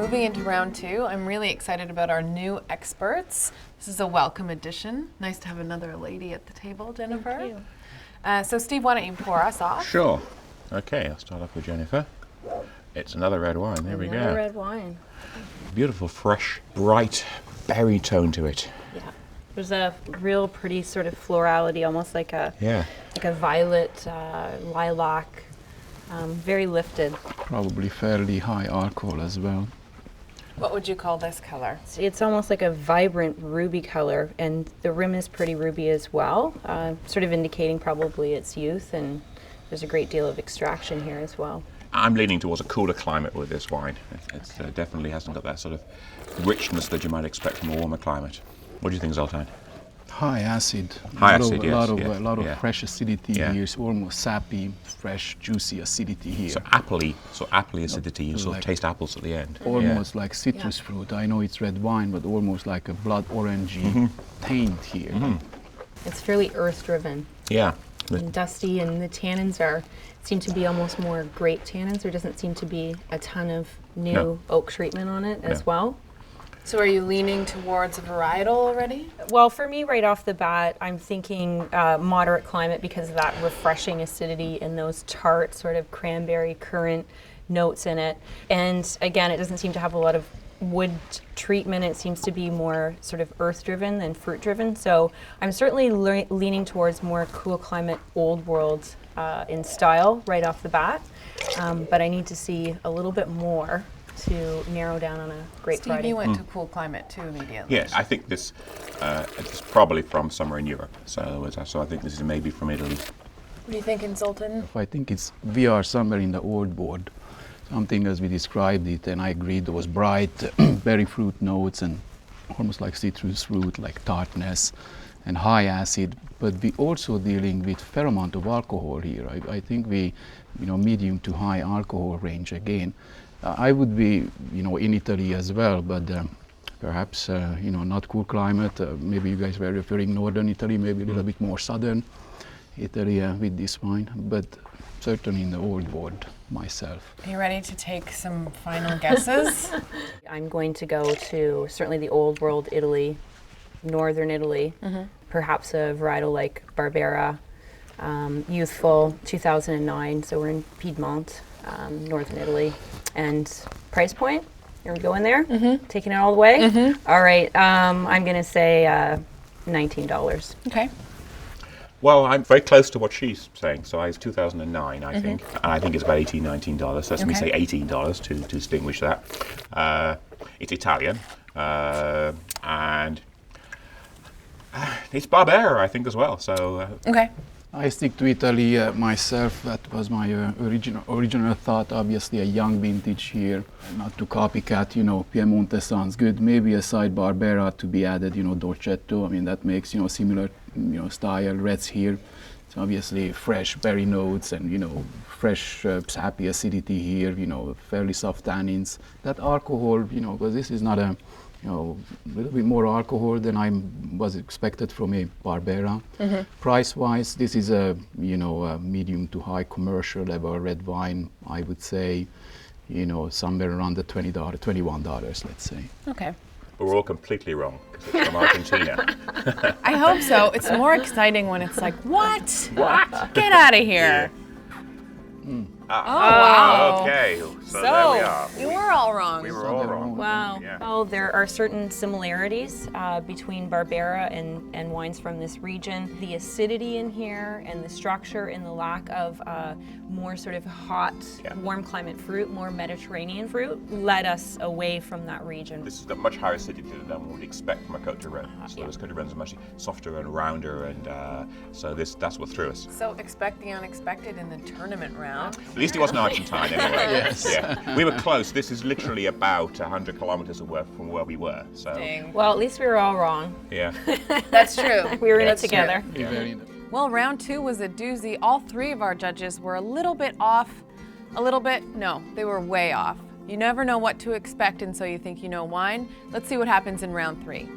moving into round two. I'm really excited about our new experts. This is a welcome addition. Nice to have another lady at the table, Jennifer. Thank you. So Steve, why don't you pour us off? Sure. Okay, I'll start off with Jennifer. It's another red wine. There we go. Another red wine. Beautiful, fresh, bright berry tone to it. Yeah. There's a real pretty sort of florality, almost like a violet, lilac, very lifted. Probably fairly high alcohol as well. What would you call this color? It's almost like a vibrant ruby color, and the rim is pretty ruby as well, sort of indicating probably its youth, and there's a great deal of extraction here as well. I'm leaning towards a cooler climate with this wine. It definitely hasn't got that sort of richness that you might expect from a warmer climate. What do you think, Zoltan? High acid. High A acid, yes. A lot of fresh acidity Yeah. here. It's almost sappy, fresh, juicy acidity here. So appley acidity. You sort of Like- taste apples at the end. Almost like citrus fruit. I know it's red wine, but almost like a blood orangey taint here. It's fairly earth-driven Yeah. and dusty, and the tannins seem to be almost more grape tannins. There doesn't seem to be a ton of new No. oak treatment on it as No. well. So are you leaning towards a varietal already? Well, for me, right off the bat, I'm thinking moderate climate because of that refreshing acidity and those tart sort of cranberry currant notes in it. And again, it doesn't seem to have a lot of wood treatment. It seems to be more sort of earth-driven than fruit-driven. So I'm certainly leaning towards more cool climate, old world in style right off the bat. But I need to see a little bit more to narrow down on a great Steve, variety. you went to cool climate too immediately. Yeah, I think this is probably from somewhere in Europe. So I think this is maybe from Italy. What are you thinking, Zoltan? I think we are somewhere in the old world. Something as we described it, and I agree, those bright berry fruit notes and almost like citrus fruit, like tartness and high acid, but we also dealing with fair amount of alcohol here. I think we, medium to high alcohol range again. I would be, in Italy as well, but perhaps, not cool climate. Maybe you guys were referring northern Italy, maybe a little bit more southern Italy with this wine, but certainly in the old world myself. Are you ready to take some final guesses? I'm going to go to certainly the old world Italy, northern Italy, perhaps a varietal like Barbera, youthful, 2009, so we're in Piedmont, northern Italy. And price point, here we go in there, taking it all the way. All right, I'm going to say $19. Okay. Well, I'm very close to what she's saying. So it's 2009, I think. And I think it's about $18, $19. So let me say $18 to distinguish that. It's Italian. And it's Barbera, I think, as well. So Okay. I stick to Italy myself. That was my original thought. Obviously, a young vintage here, not to copycat. Piemonte sounds good. Maybe a side Barbera to be added. Dolcetto. I mean, that makes similar style reds here. It's obviously fresh berry notes and fresh sappy acidity here. Fairly soft tannins. That alcohol, because this is not a little bit more alcohol than I was expected from a Barbera. Price-wise, this is a a medium to high commercial level red wine. I would say, somewhere around the $20, $21, let's say. Okay. but we're all completely wrong because it's from Argentina. I hope so. It's more exciting when it's like, what? What? Get out of here. Oh, wow. Okay, so there we are. You were all wrong. We were all wrong. Wow. Yeah. Well, there are certain similarities between Barbera and wines from this region. The acidity in here and the structure and the lack of more sort of hot, warm climate fruit, more Mediterranean fruit, led us away from that region. This has got much higher acidity than one would expect from a Côte de Rhône. So those Côte de Rhônes are much softer and rounder, and so that's what threw us. So expect the unexpected in the tournament round. At least it wasn't Argentine anyway. Yes. Yeah. We were close. This is literally about 100 kilometers away from where we were. So Dang. Well, at least we were all wrong. yeah. That's true. We were in it That's together. true. Well, round two was a doozy. All three of our judges were a little bit off. No, they were way off. You never know what to expect, and so you think you know wine. Let's see what happens in round three.